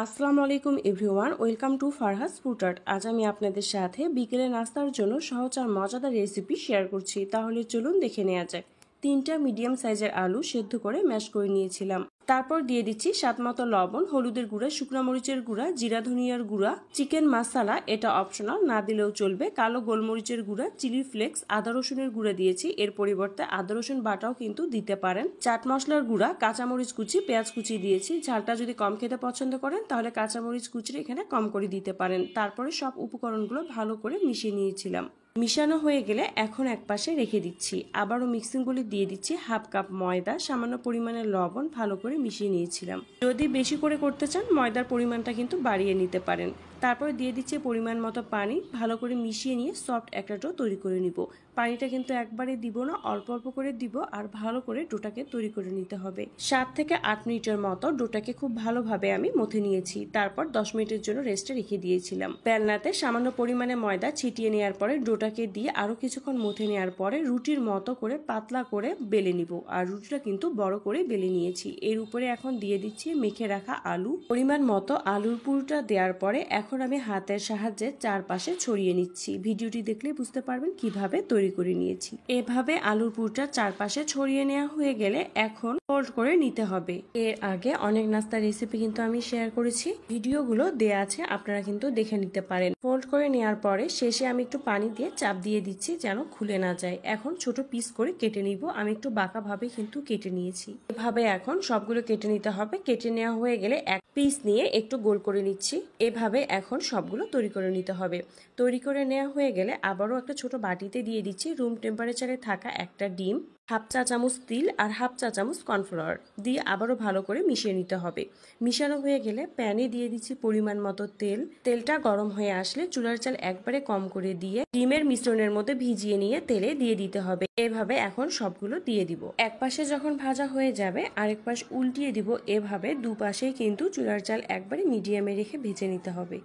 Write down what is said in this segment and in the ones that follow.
আসসালামু আলাইকুম everyone, welcome to ফারহাস food art. আজ আমি আপনাদের সাথে বিকেলে নাস্তার জন্য সহজ আর মজাদার রেসিপি শেয়ার করছি। তাহলে চলুন দেখে নেওয়া যাক। 3টা মিডিয়াম সাইজের আলু সেদ্ধ করে ম্যাশ করে নিয়েছিলাম। তারপর দিয়ে দিচ্ছি স্বাদমতো লবণ, হলুদের গুঁড়া, শুকনো মরিচের গুঁড়া, জিরা ধনিয়ার গুঁড়া, চিকেন মশলা এটা অপশনাল, না দিলেও চলবে, কালো গোলমরিচের গুঁড়া, চিলি ফ্লেক্স, আদা রসুনের গুঁড়া দিয়েছি। এর পরিবর্তে আদা রসুন বাটাও কিন্তু দিতে পারেন। চাট মশলার গুঁড়া, কাঁচামরিচ কুচি, পেঁয়াজ কুচি দিয়েছি। ঝালটা যদি কম খেতে পছন্দ করেন তাহলে কাঁচামরিচ কুচিটা এখানে কম করে দিতে পারেন। তারপরে সব উপকরণগুলো ভালো করে মিশিয়ে নিয়েছিলাম। মিশানো হয়ে গেলে এখন এক পাশে রেখে দিচ্ছি। আবারও মিক্সিং বলে দিয়ে দিচ্ছি হাফ কাপ ময়দা, সামান্য পরিমাণে লবণ, ভালো করে মিশিয়ে নিয়েছিলাম। যদি বেশি করে করতে চান ময়দার পরিমাণটা কিন্তু বাড়িয়ে নিতে পারেন। তারপর দিয়ে দিচ্ছি পরিমাণ মতো পানি, ভালো করে মিশিয়ে নিয়ে সফট একটা ডো তৈরি করে নিব। পানিটা কিন্তু একবারে দিব না, অল্প অল্প করে দিব আর ভালো করে ডোটাকে তৈরি করে নিতে হবে। 7 থেকে 8 মিনিটের মতো ডোটাকে খুব ভালোভাবে আমি মথে নিয়েছি। তারপর 10 মিনিটের জন্য রেস্টে রেখে দিয়েছিলাম। বেলনাতে সামান্য পরিমাণে ময়দা ছিটিয়ে নেওয়ার পরে ডোটাকে দিয়ে আরো কিছুক্ষণ মথে নেওয়ার পরে রুটির মতো করে পাতলা করে বেলে নিব। আর রুটিটা কিন্তু বড় করে বেলে নিয়েছি। এর উপরে এখন দিয়ে দিচ্ছি মেখে রাখা আলু। পরিমাণ মতো আলুর পুরটা দেওয়ার পরে এখন আমি হাতের সাহায্যে চারপাশে ছড়িয়ে নিচ্ছি। ভিডিওটি দেখলে বুঝতে পারবেন কিভাবে তৈরি করে নিয়েছি। এভাবে আলুর পুরটা চারপাশে ছড়িয়ে নেওয়া হয়ে গেলে এখন ফোল্ড করে নিতে হবে। এর আগে অনেক নাস্তার রেসিপি কিন্তু আমি শেয়ার করেছি, ভিডিওগুলো দেয়া আছে, আপনারা কিন্তু দেখে নিতে পারেন। ফোল্ড করে নেওয়ার পরে শেষে আমি একটু পানি দিয়ে চাপ দিয়ে দিচ্ছি যেন খুলে না যায়। এখন ছোট পিস করে কেটে নিব। আমি একটু বাঁকা ভাবে কিন্তু কেটে নিয়েছি। এভাবে এখন সবগুলো কেটে নিতে হবে। কেটে নেওয়া হয়ে গেলে এক পিস নিয়ে একটু গোল করে নিচ্ছি। এভাবে এখন সবগুলো তৈরি করে নিতে হবে। তৈরি করে নেওয়া হয়ে গেলে আবারও একটা ছোট বাটিতে দিয়ে দিচ্ছি রুম টেম্পারেচারে থাকা একটা ডিম, হাফ চা চামচ তিল আর হাফ চা চামচ কর্নফ্লাওয়ার দিয়ে আবারও ভালো করে মিশিয়ে নিতে হবে। মিশানো হয়ে গেলে প্যানে দিয়ে দিচ্ছি পরিমাণ মতো তেল। তেলটা গরম হয়ে আসলে চুলার জাল একবারে কম করে দিয়ে ডিমের মিশ্রণের মধ্যে ভিজিয়ে নিয়ে তেলে দিয়ে দিতে হবে। এভাবে এখন সবগুলো দিয়ে দিব। এক পাশে যখন ভাজা হয়ে যাবে আরেক পাশ উল্টিয়ে দিব। এভাবে দুপাশেই কিন্তু চুলার জাল একবারে মিডিয়ামে রেখে ভেজে নিতে হবে।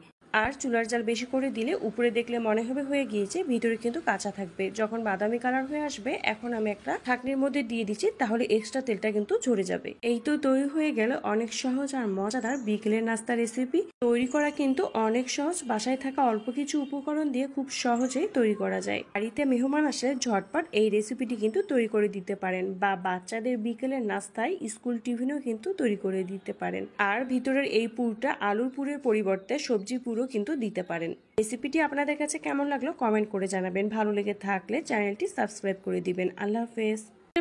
আর চুলার জাল বেশি করে দিলে উপরে দেখলে মনে হবে হয়ে গিয়েছে, ভিতরে কিন্তু কাঁচা থাকবে। যখন বাদামি কালার হয়ে আসবে এখন আমি একটা ঢাকনির মধ্যে দিয়ে দিচ্ছি, তাহলে এক্সট্রা তেলটা কিন্তু ঝরে যাবে। এই তো তৈরি হয়ে গেল অনেক সহজ আর মজাদার বিকেলের নাস্তা রেসিপি। তৈরি করা কিন্তু অনেক সহজ, বাসায় থাকা অল্প কিছু উপকরণ দিয়ে খুব সহজেই তৈরি করা যায়। বাড়িতে মেহমান আসলে ঝটপট এই রেসিপিটি কিন্তু তৈরি করে দিতে পারেন, বা বাচ্চাদের বিকেলের নাস্তায় স্কুল টিফিনেও কিন্তু তৈরি করে দিতে পারেন। আর ভিতরের এই পুরটা আলুর পুরের পরিবর্তে সবজি পুর কিন্তু দিতে পারেন। রেসিপিটি আপনাদের কাছে কেমন লাগলো কমেন্ট করে জানাবেন। ভালো লেগে থাকলে চ্যানেলটি সাবস্ক্রাইব করে দিবেন। আল্লাহ হাফেজ।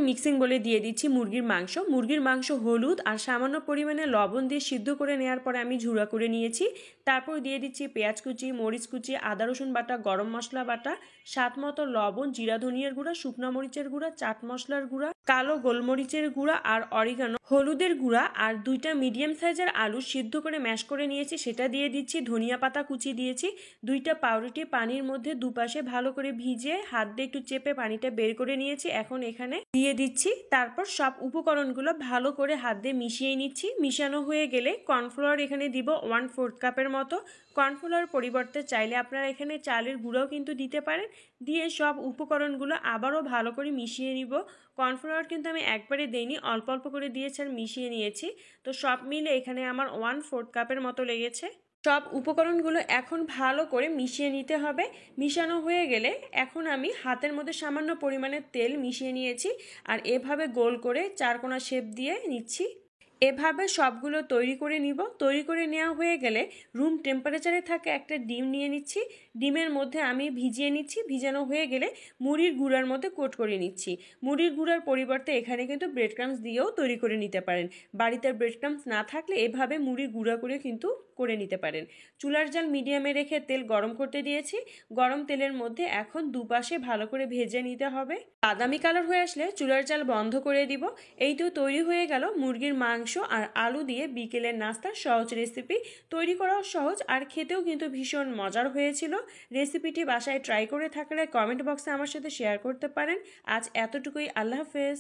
মিক্সিং বলে দিয়ে দিচ্ছি মুরগির মাংস। মুরগির মাংস হলুদ আর সামান্য পরিমাণে লবণ দিয়ে সিদ্ধ করে নেওয়ার পরে আমি ঝুড়া করে নিয়েছি। তারপর দিয়ে দিচ্ছি পেঁয়াজ কুচি, মরিচ কুচি, আদা রসুন বাটা, গরম মশলা বাটা, স্বাদ মতো লবণ, জিরা ধনিয়ার গুঁড়া, শুকনো মরিচের গুঁড়া, চাট মশলার গুঁড়া, কালো গোলমরিচের গুঁড়া আর অরিগানো, হলুদের গুঁড়া আর 2টা মিডিয়াম সাইজের আলু সিদ্ধ করে ম্যাশ করে নিয়েছি সেটা দিয়ে দিচ্ছি। ধনিয়া পাতা কুচি দিয়েছি। 2টা পাউরুটি পানির মধ্যে দুপাশে ভালো করে ভিজিয়ে হাত দিয়ে একটু চেপে পানিটা বের করে নিয়েছি। এখন এখানে দিয়ে দিচ্ছি। তারপর সব উপকরণগুলো ভালো করে হাত দিয়ে মিশিয়ে নিচ্ছি। মিশানো হয়ে গেলে কর্নফ্লাওয়ার এখানে দিব 1/4 কাপের মতো। কর্নফ্লাওয়ার পরিবর্তে চাইলে আপনারা এখানে চালের গুঁড়াও কিন্তু দিতে পারেন। দিয়ে সব উপকরণগুলো আবারও ভালো করে মিশিয়ে নিব। কর্নফ্লাওয়ার কিন্তু আমি একবারে দেইনি, অল্প অল্প করে দিয়েছি আর মিশিয়ে নিয়েছি। তো সব মিলে এখানে আমার 1/4 কাপের মতো লেগেছে। সব উপকরণগুলো এখন ভালো করে মিশিয়ে নিতে হবে। মিশানো হয়ে গেলে এখন আমি হাতের মধ্যে সামান্য পরিমাণে তেল মিশিয়ে নিয়েছি আর এভাবে গোল করে চারকোনা শেপ দিয়ে নিচ্ছি। এভাবে সবগুলো তৈরি করে নিব। তৈরি করে নেওয়া হয়ে গেলে রুম টেম্পারেচারে থাকা একটা ডিম নিয়ে নিচ্ছি। ডিমের মধ্যে আমি ভিজিয়ে নিচ্ছি। ভিজানো হয়ে গেলে মুড়ির গুঁড়ার মধ্যে কোট করে নিচ্ছি। মুড়ির গুঁড়ার পরিবর্তে এখানে কিন্তু ব্রেড ক্রাম্স দিয়েও তৈরি করে নিতে পারেন। বাড়িতে ব্রেড ক্রাম্স না থাকলে এভাবে মুড়ির গুঁড়া করে কিন্তু করে নিতে পারেন। চুলার জাল মিডিয়ামে রেখে তেল গরম করতে দিয়েছি। গরম তেলের মধ্যে এখন দুপাশে ভালো করে ভেজে নিতে হবে। বাদামি কালার হয়ে আসলে চুলার জাল বন্ধ করে দিব। এই তো তৈরি হয়ে গেল মুরগির মাংস আর আলু দিয়ে বিকেলের নাস্তার সহজ রেসিপি। তৈরি করাও সহজ আর খেতেও কিন্তু ভীষণ মজার হয়েছিল। রেসিপিটি বাসায় ট্রাই করে থাকলে কমেন্ট বক্সে আমার সাথে শেয়ার করতে পারেন। আজ এতটুকুই। আল্লাহ হাফেজ।